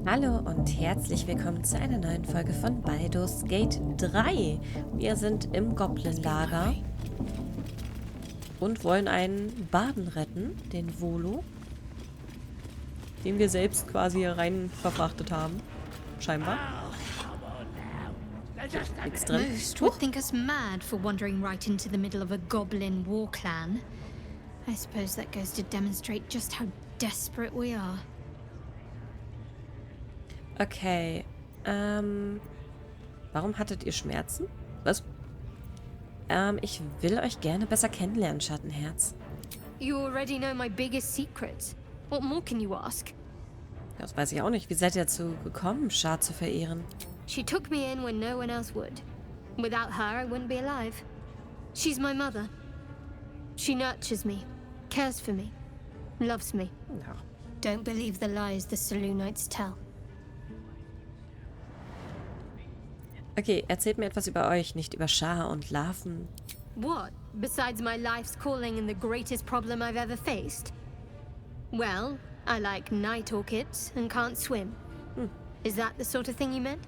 Hallo und herzlich willkommen zu einer neuen Folge von Baldur's Gate 3. Wir sind im Goblin-Lager und wollen einen Barden retten, den Volo, den wir selbst quasi hier rein verfrachtet haben. Scheinbar. Nichts drin. Most would think us mad for wandering right into the middle of a goblin war clan. I suppose that goes to demonstrate just how desperate we are. Okay. Warum hattet ihr Schmerzen? Was? Ich will euch gerne besser kennenlernen, Schattenherz. You already know my biggest secrets. What more can you ask? Das weiß ich auch nicht. Wie seid ihr dazu gekommen, Schar zu verehren? She took me in when no one else would. Without her, I wouldn't be alive. She's my mother. She nurtures me, cares for me, loves me. Ja. Don't believe the lies the Saloonites tell. Okay, erzählt mir etwas über euch, nicht über Schar und Larven. What, besides my life's calling and the greatest problem I've ever faced? Well, I like night orchids and can't swim. Is that the sort of thing you meant?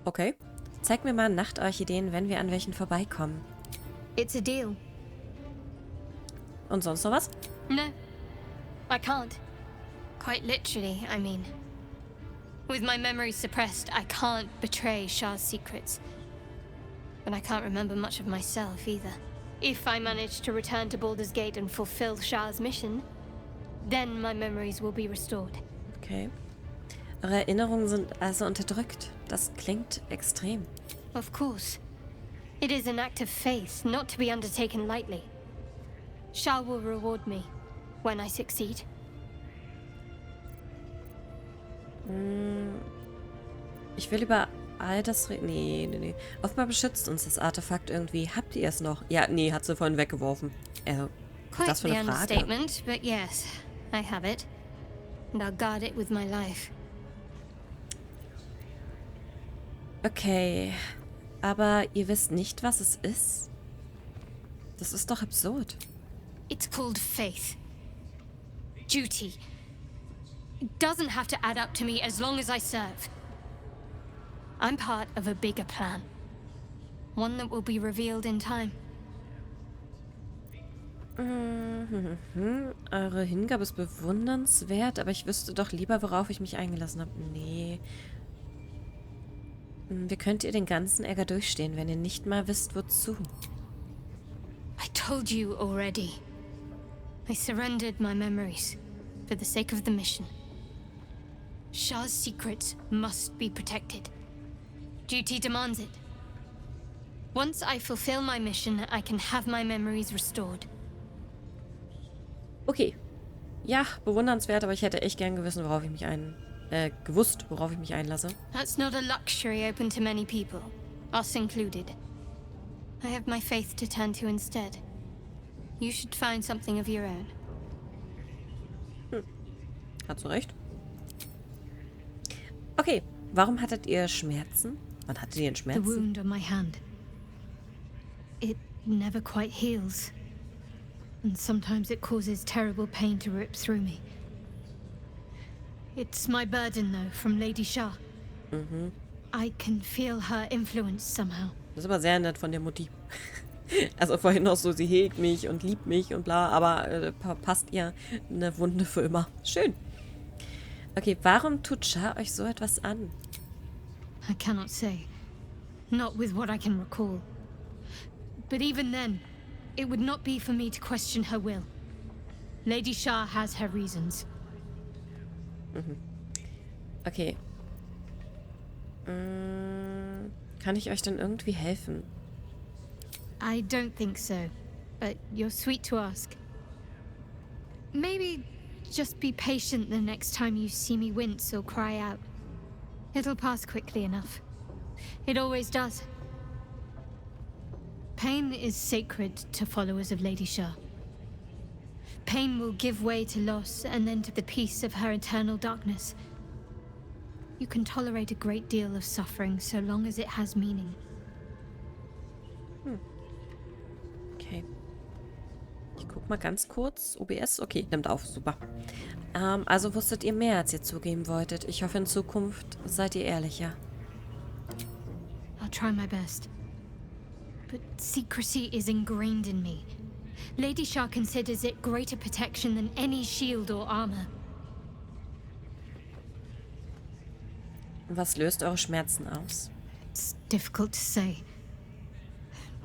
Okay. Zeig mir mal Nachtorchideen, wenn wir an welchen vorbeikommen. It's a deal. Und sonst noch was? No, I can't. Quite literally, I mean. With my memories suppressed, I can't betray Shah's secrets. But I can't remember much of myself either. If I manage to return to Baldur's Gate and fulfill Shah's mission, then my memories will be restored. Okay. Eure Erinnerungen sind also unterdrückt. Das klingt extrem. Of course. It is an act of faith, not to be undertaken lightly. Shah will reward me when I succeed. Ich will über all das reden. Nee. Offenbar beschützt uns das Artefakt irgendwie. Habt ihr es noch? Ja, nee, hat sie vorhin weggeworfen. Was ist Quite das für the eine Frage? understatement, but yes, I have it. And I'll guard it with my life. Okay. Aber ihr wisst nicht, was es ist? Das ist doch absurd. It's called faith. Duty. It doesn't have to add up to me as long as I serve. I'm part of a bigger plan. One that will be revealed in time. Eure Hingabe ist bewundernswert, aber ich wüsste doch lieber, worauf ich mich eingelassen habe. Nee. Wie könnt ihr den ganzen Ärger durchstehen, wenn ihr nicht mal wisst, wozu? I told you already. I surrendered my memories for the sake of the mission. Shah's secrets must be protected. Duty demands it. Once I fulfill my mission, I can have my memories restored. Okay. Ja, bewundernswert, aber ich hätte echt gern gewusst, worauf ich mich einlasse. That's not a luxury open to many people, us included. I have my faith to turn to instead. You should find something of your own. Hat so recht. Okay, warum hattet ihr Schmerzen? Wann hattet ihr denn The Schmerzen? wound on my hand. It never quite heals. And sometimes it causes terrible pain to rip through me. It's my burden, though, from Lady Shah. I can feel her influence somehow. Das ist aber sehr nett von der Mutti. Also vorhin noch so, sie hegt mich und liebt mich und bla, aber passt ihr eine Wunde für immer. Schön. Okay, warum tut Shah euch so etwas an? I cannot say. Not with what I can recall. But even then, it would not be for me to question her will. Lady Shah has her reasons. Okay. Kann ich euch denn irgendwie helfen? I don't think so, but you're sweet to ask. Maybe just be patient the next time you see me wince or cry out. It'll pass quickly enough. It always does. Pain is sacred to followers of Lady Shah. Pain will give way to loss and then to the peace of her eternal darkness. You can tolerate a great deal of suffering so long as it has meaning. Okay. Ich guck mal ganz kurz. OBS? Okay, nimmt auf. Super. Also wusstet ihr mehr, als ihr zugeben wolltet. Ich hoffe, in Zukunft seid ihr ehrlicher. I'll try my best. But secrecy is ingrained in me. Lady Shah considers it greater protection than any shield or armor. Was löst eure Schmerzen aus? It's difficult to say.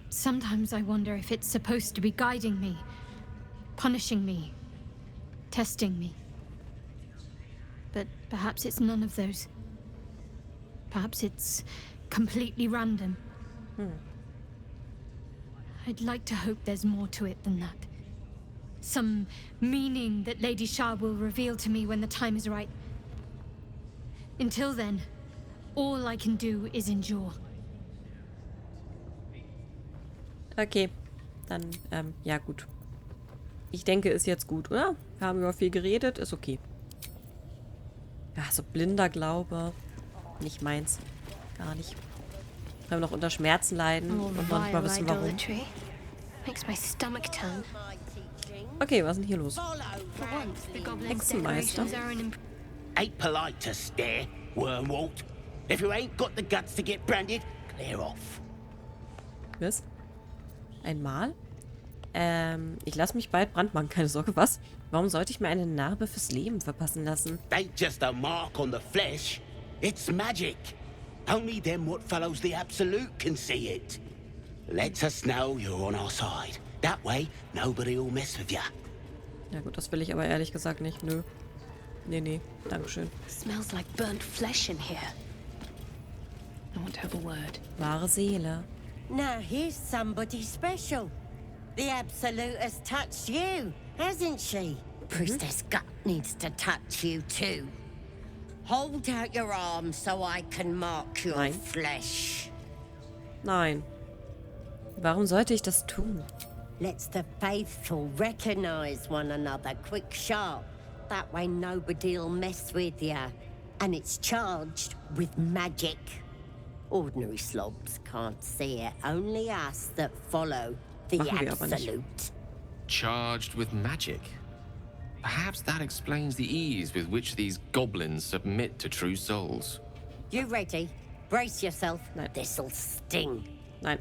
Sometimes I wonder if it's supposed to be guiding me, punishing me, testing me. But perhaps it's none of those. Perhaps it's completely random. I'd like to hope there's more to it than that. Some meaning that Lady Shah will reveal to me when the time is right. Until then, all I can do is endure. Okay, dann, ja gut. Ich denke, ist jetzt gut, oder? Wir haben über viel geredet, ist okay. Ja, so blinder Glaube, nicht meins. Gar nicht. Wir haben noch unter Schmerzen leiden und noch nicht mal wissen, warum. Okay, was ist denn hier los? Hexenmeister. Ain't polite to stare, wormwort. If you ain't got the guts to get branded, clear off. Was? Einmal? Ich lasse mich bald brandmarken, keine Sorge, was? Warum sollte ich mir eine Narbe fürs Leben verpassen lassen? Ain't just a mark on the flesh. It's magic. Only them what follows the Absolute can see it. Lets us know you're on our side. That way, nobody will mess with ya. Ja gut, das will ich aber ehrlich gesagt nicht. Nö. Nee, dankeschön. Smells like burnt flesh in here. I want to have a word. Wahre Seele. Now here's somebody special. The Absolute has touched you, hasn't she? Priestess Gut needs to touch you too. Hold out your arm so I can mark your Nein. flesh. Nein. Warum sollte ich das tun? Let's the faithful recognize one another quick sharp. That way nobody'll mess with ya. And it's charged with magic. Ordinary slobs can't see it. Only us that follow the Machen wir aber nicht. Absolute. Charged with magic. Perhaps that explains the ease with which these goblins submit to true souls. You ready? Brace yourself. Nein. This'll sting. Nein.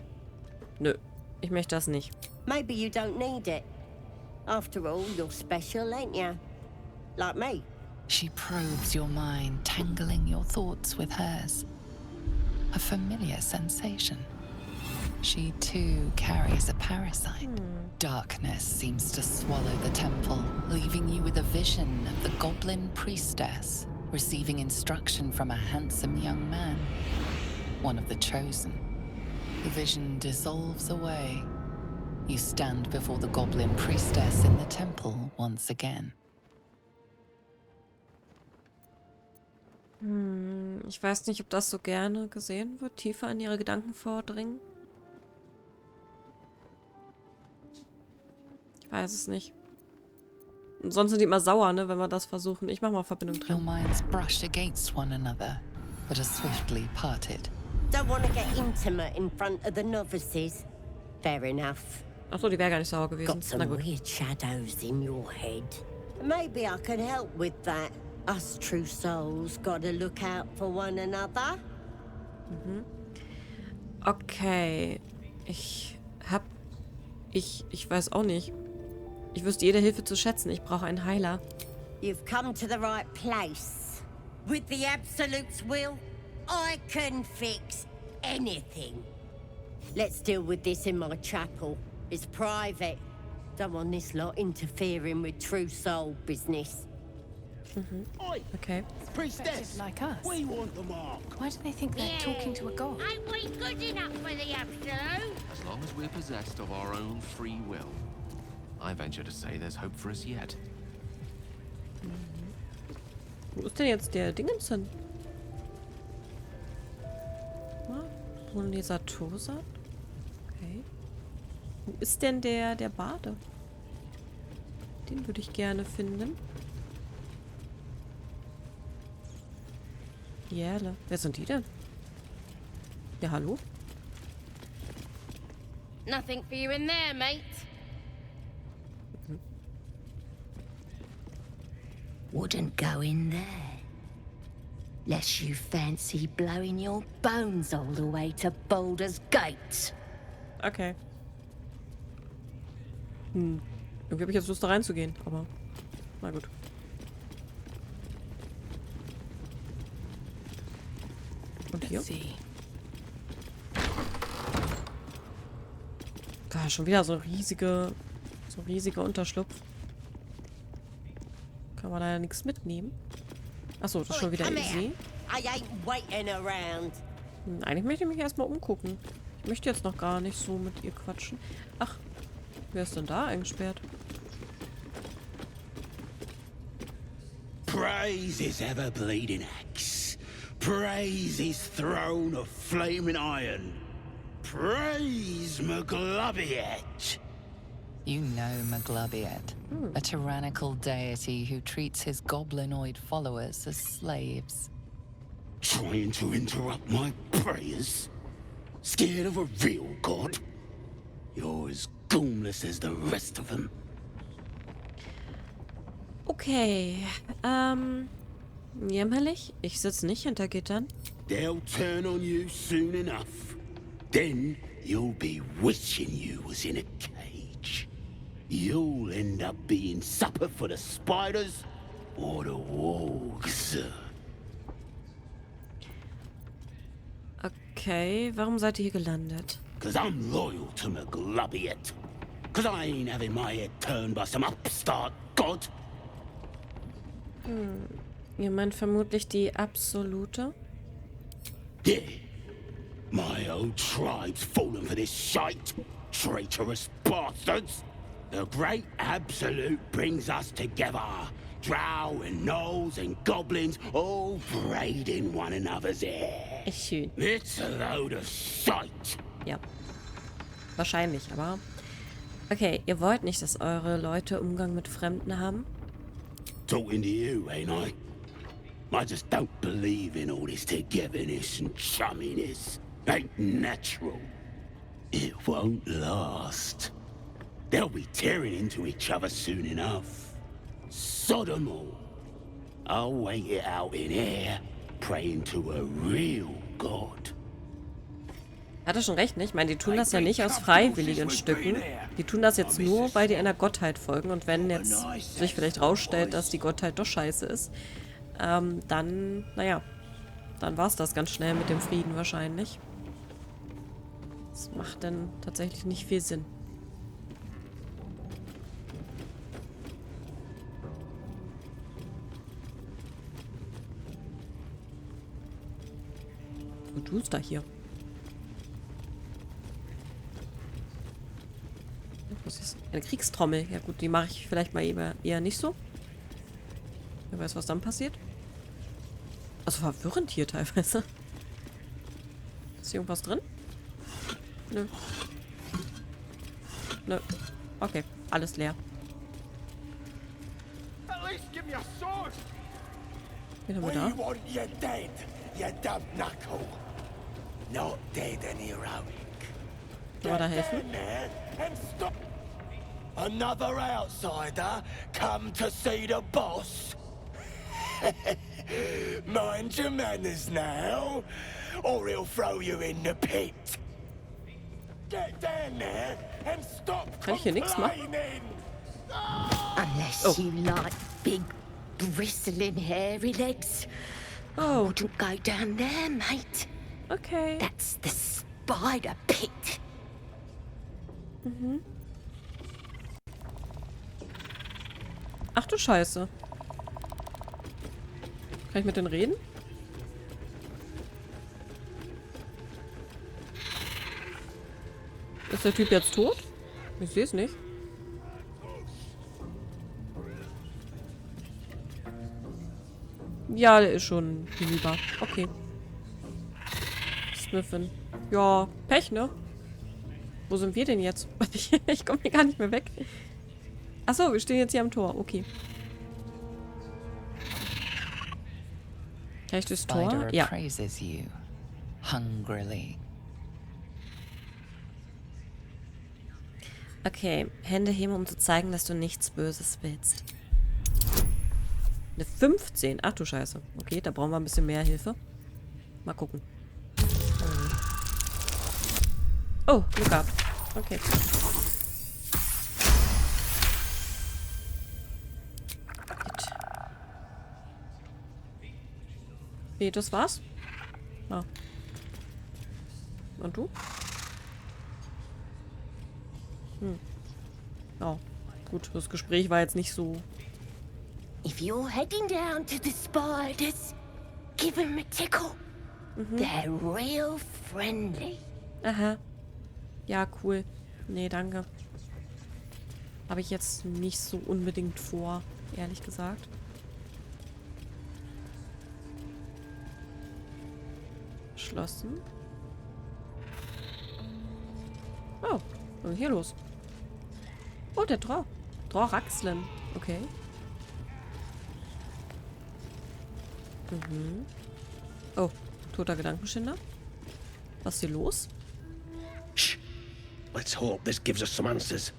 Nö. Ich möchte das nicht. Maybe you don't need it. After all, you're special, ain't ya? Like me. She probes your mind, tangling your thoughts with hers. A familiar sensation. She too carries a parasite. Darkness seems to swallow the temple, leaving you with a vision of the goblin priestess receiving instruction from a handsome young man, one of the chosen. The vision dissolves away. You stand before the goblin priestess in the temple once again. Ich weiß nicht, ob das so gerne gesehen wird, tiefer in ihre Gedanken vordringen. Ich weiß es nicht. Und sonst sind die immer sauer, ne, wenn wir das versuchen. Ich mach mal Verbindung Your drin. minds brush against one another, but are swiftly parted. Don't want to get intimate in front of the novices. Fair enough. Achso, die wäre gar nicht sauer gewesen. Got Na some gut. weird shadows in your head. Maybe I can help with that. Us true souls gotta look out for one another. Okay. Ich weiß auch nicht. Ich wüsste jede Hilfe zu schätzen. Ich brauche einen Heiler. You've come to the right place. With the Absolute's will, I can fix anything. Let's deal with this in my chapel. It's private. Don't want this lot interfering with true soul business. Oi, Okay. priestess. Like us. We want the mark. Why do they think they're talking to a god? Ain't we good enough for the Absolute? As long as we're possessed of our own free will, I venture to say there's hope for us yet. Wo ist denn jetzt der Dingens hin? Dieser Tosat? Okay. Wo ist denn der Bade? Den würde ich gerne finden. Jäle. Wer sind die denn? Ja, hallo? Nothing for you in there, mate. wouldn't go in there. Lest you fancy blowing your bones all the way to Baldur's Gate. Okay. Irgendwie habe ich jetzt Lust, da reinzugehen, aber na gut. Und hier? Da schon wieder so riesige Unterschlupf. Kann man da ja nichts mitnehmen. Achso, das ist schon wieder easy. Eigentlich möchte ich mich erstmal umgucken. Ich möchte jetzt noch gar nicht so mit ihr quatschen. Ach, wer ist denn da eingesperrt? Praise his ever-bleeding axe. Praise his throne of flaming iron. Praise Maglobiet. You know Maglobiet, a tyrannical deity who treats his goblinoid followers as slaves. Trying to interrupt my prayers? Scared of a real god? You're as goonless as the rest of them. Okay, jämmerlich. Ich sitze nicht hinter Gittern. They'll turn on you soon enough. Then you'll be wishing you was in a cage. You'll end up being supper for the spiders or the wargs. Okay, warum seid ihr hier gelandet? 'Cause I'm loyal to Maglobiet. 'Cause I ain't having my head turned by some upstart god. Ihr meint vermutlich die absolute? Yeah. My old tribe's fallen for this shite. Traitorous bastards. The great absolute brings us together. Drow and gnolls and goblins all braiding one another's hair. Echt schön. It's a load of shite. Ja. Wahrscheinlich, aber... Okay, ihr wollt nicht, dass eure Leute Umgang mit Fremden haben? Talking to you, ain't I? I just don't believe in all this togetherness and chumminess. Ain't natural. It won't last. They'll be tearing into each other soon enough. Sod 'em all. I'll wait it out in air, praying to a real god. Hat er schon recht, nicht? Ich meine, die tun das ja nicht aus freiwilligen Stücken. Die tun das jetzt nur, weil die einer Gottheit folgen. Und wenn jetzt sich vielleicht rausstellt, dass die Gottheit doch scheiße ist, dann, naja, dann war es das ganz schnell mit dem Frieden wahrscheinlich. Das macht dann tatsächlich nicht viel Sinn. Du tust da hier. Was ist eine Kriegstrommel? Ja gut, die mache ich vielleicht mal eher nicht so. Wer weiß, was dann passiert. Also verwirrend hier teilweise. Ist hier irgendwas drin? Nö. Nö. Okay, alles leer. Wen haben wir da? want you dead, you dumb knuckle. Not dead and heroic. Soll wir da helfen? And stop. Another outsider come to see the boss. Mind your manners now, or he'll throw you in the pit. Get down there and stop Kann ich hier nichts machen? complaining. Unless you like big, bristling, hairy legs. I Oh, wouldn't go down there, mate. okay. That's the spider pit. Ach du Scheiße. Kann ich mit denen reden? Ist der Typ jetzt tot? Ich sehe es nicht. Ja, der ist schon hinüber. Okay. Sniffen. Ja, Pech, ne? Wo sind wir denn jetzt? Ich komme hier gar nicht mehr weg. Achso, wir stehen jetzt hier am Tor. Okay. Kann ich durchs Tor? Spider Ja. appraises you hungrily. Okay, Hände heben, um zu zeigen, dass du nichts Böses willst. Eine 15. Ach du Scheiße. Okay, da brauchen wir ein bisschen mehr Hilfe. Mal gucken. Oh, Glück gehabt. Okay. Gut. Wie, das war's? Ah. Und du? Oh, gut. Das Gespräch war jetzt nicht so... If you're heading down to the spiders, give them a tickle. They're real friendly. Aha. Ja, cool. Nee, danke. Habe ich jetzt nicht so unbedingt vor, ehrlich gesagt. Schlossen. Oh, was ist hier los? Oh, der Dror. Dror-Raxlen. Okay. Oh, toter Gedankenschinder. Was ist hier los? Shh. Let's hope this gives us some answers.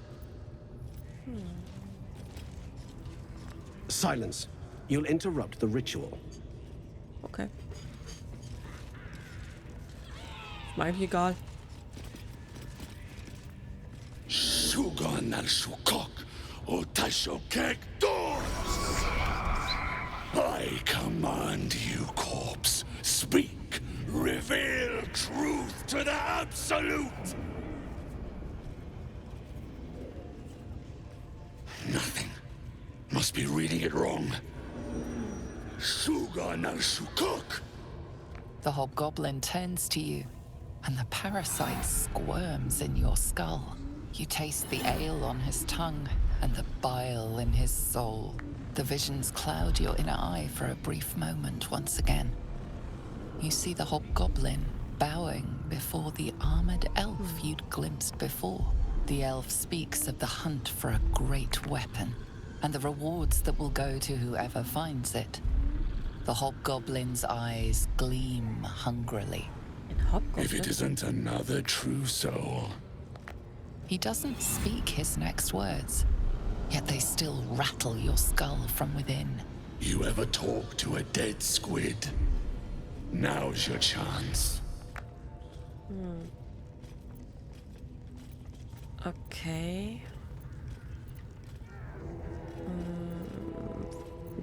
Silence. You'll interrupt the ritual. Okay. Ist mir eigentlich egal. Sugan al Shukok, Otashokek Doors. I command you, corpse. Speak. Reveal truth to the Absolute. Nothing. Must be reading it wrong. Sugan al Shukok. The hobgoblin turns to you, and the parasite squirms in your skull. You taste the ale on his tongue and the bile in his soul. The visions cloud your inner eye for a brief moment once again. You see the hobgoblin bowing before the armored elf you'd glimpsed before. The elf speaks of the hunt for a great weapon, and the rewards that will go to whoever finds it. The hobgoblin's eyes gleam hungrily. If it isn't another true soul. He doesn't speak his next words, yet they still rattle your skull from within. You ever talk to a dead squid? Now's your chance. Okay.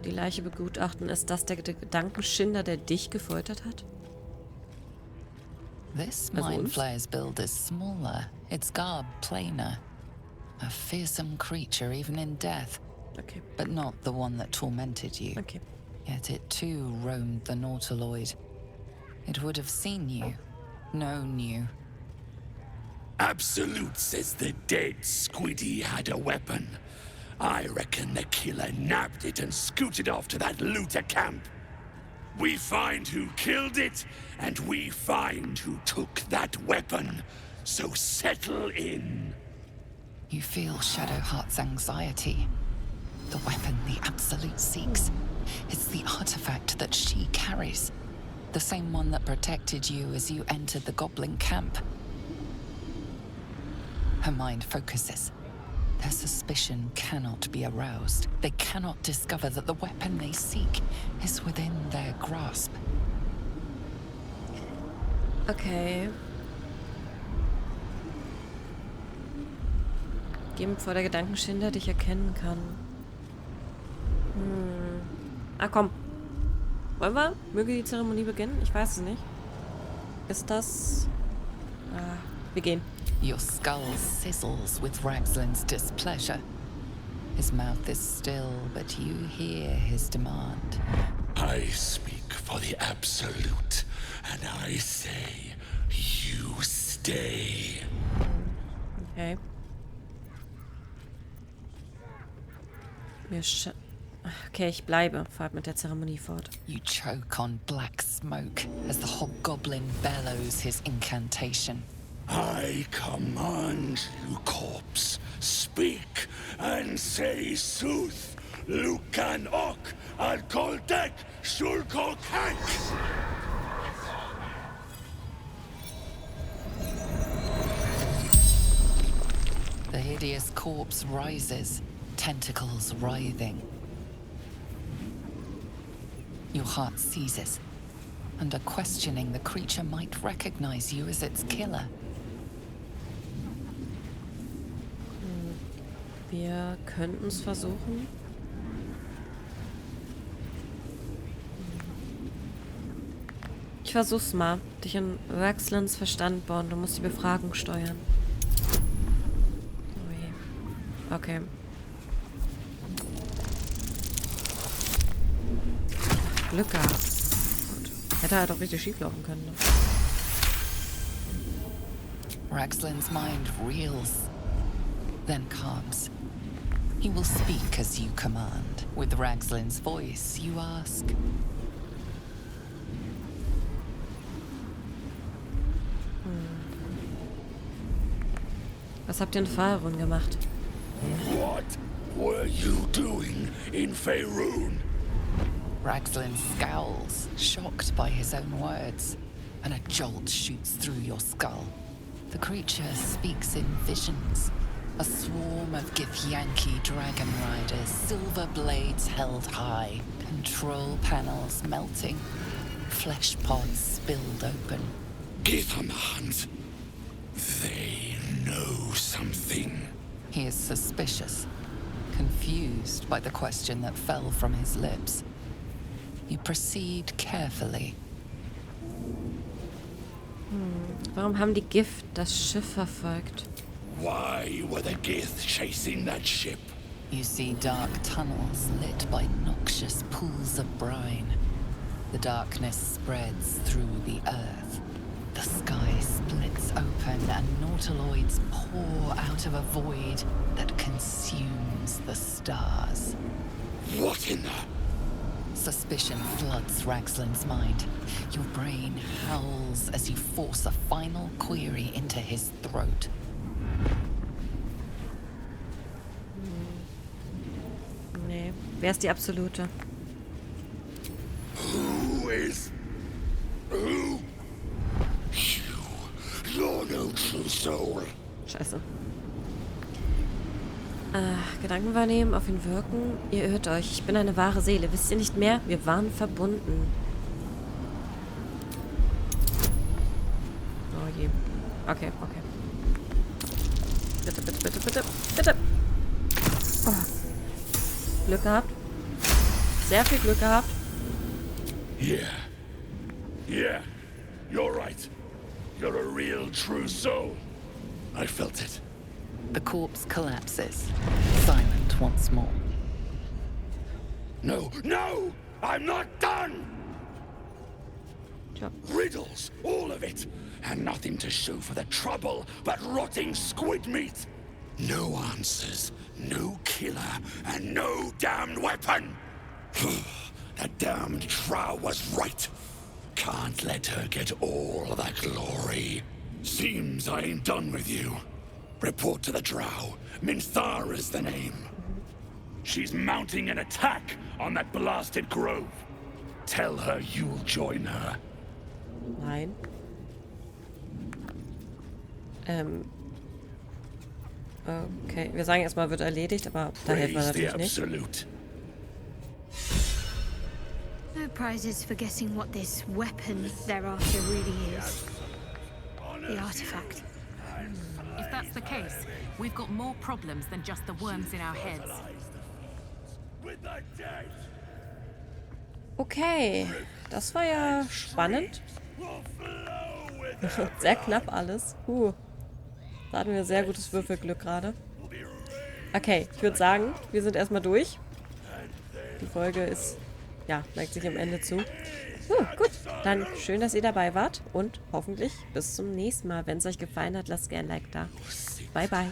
Die Leiche begutachten. Ist das der Gedankenschinder, der dich gefoltert hat? This Also mind uns? flayer's build is smaller, its garb plainer. A fearsome creature even in death, Okay. but not the one that tormented you. Okay. Yet it too roamed the Nautiloid. It would have seen you, known you. Absolute says the dead squiddy had a weapon. I reckon the killer nabbed it and scooted off to that looter camp. We find who killed it, and we find who took that weapon. So settle in. You feel Shadowheart's anxiety. The weapon the Absolute seeks. It's the artifact that she carries. The same one that protected you as you entered the goblin camp. Her mind focuses. Their suspicion cannot be aroused. They cannot discover that the weapon they seek is within their grasp. Okay. Geh vor der Gedankenschinder dich erkennen kann. Ah, komm. Wollen wir? Möge die Zeremonie beginnen? Ich weiß es nicht. Ist das... wir gehen. Your skull sizzles with Ragslin's displeasure. His mouth is still, but you hear his demand. I speak for the Absolute, and I say, you stay. Okay. Okay, ich bleibe. Fahrt mit der Zeremonie fort. You choke on black smoke as the hobgoblin bellows his incantation. I command you, corpse, speak and say sooth. Lucan ok, al koldek, shulkok hank. The hideous corpse rises, tentacles writhing. Your heart seizes. Under questioning, the creature might recognize you as its killer. Wir könnten es versuchen. Ich versuch's mal. Dich in Vergessenen Verstand bauen. Du musst die Befragung steuern. Ui. Okay. Glück gehabt. Gut. Hätte halt auch richtig schief laufen können. Ne? Vergessenen's mind reels, then calms. He will speak as you command. With Vergessenen's voice, you ask. Was habt ihr in Faerun gemacht? What were you doing in Faerun? Vergesenen scowls, shocked by his own words, and a jolt shoots through your skull. The creature speaks in visions. A swarm of Githyanki dragon riders, silver blades held high, control panels melting, flesh pods spilled open. Githemans. They know something. He is suspicious, confused by the question that fell from his lips. You proceed carefully. Warum haben die Gift das Schiff verfolgt? Why were the Gith chasing that ship? You see dark tunnels lit by noxious pools of brine. The darkness spreads through the earth. The sky splits open and nautiloids pour out of a void that consumes the stars. What in the... Suspicion floods Vergessenen's mind. Your brain howls as you force a final query into his throat. Nee. Wer ist die Absolute? Who is... Who? You're no true soul. Scheiße. Gedanken wahrnehmen, auf ihn wirken. Ihr irrt euch. Ich bin eine wahre Seele. Wisst ihr nicht mehr? Wir waren verbunden. Oh je. Okay, okay. Bitte, bitte, bitte, bitte, bitte. Oh. Glück gehabt. Sehr viel Glück gehabt. Yeah. Yeah. You're right. You're a real true soul. I felt it. The corpse collapses, silent once more. No, no! I'm not done! Tja. Riddles, all of it, and nothing to show for the trouble but rotting squid meat. No answers, no killer, and no damned weapon. That damned Drow was right. Can't let her get all that glory. Seems I ain't done with you. Report to the Drow. Minthar is the name. She's mounting an attack on that blasted grove. Tell her you'll join her. Nein. Okay, wir sagen erstmal, wird erledigt, aber da helfen wir Praise the natürlich nicht. Absolute. No prizes for guessing what this weapon thereafter really is. The artifact. If that's the case, we've got more problems than just the worms in our heads. With the dead. Okay, das war ja spannend. Sehr knapp alles. Da hatten wir sehr gutes Würfelglück gerade. Okay, ich würde sagen, wir sind erstmal durch. Die Folge ist, ja, neigt sich am Ende zu. Gut, dann schön, dass ihr dabei wart und hoffentlich bis zum nächsten Mal. Wenn es euch gefallen hat, lasst gerne ein Like da. Bye, bye.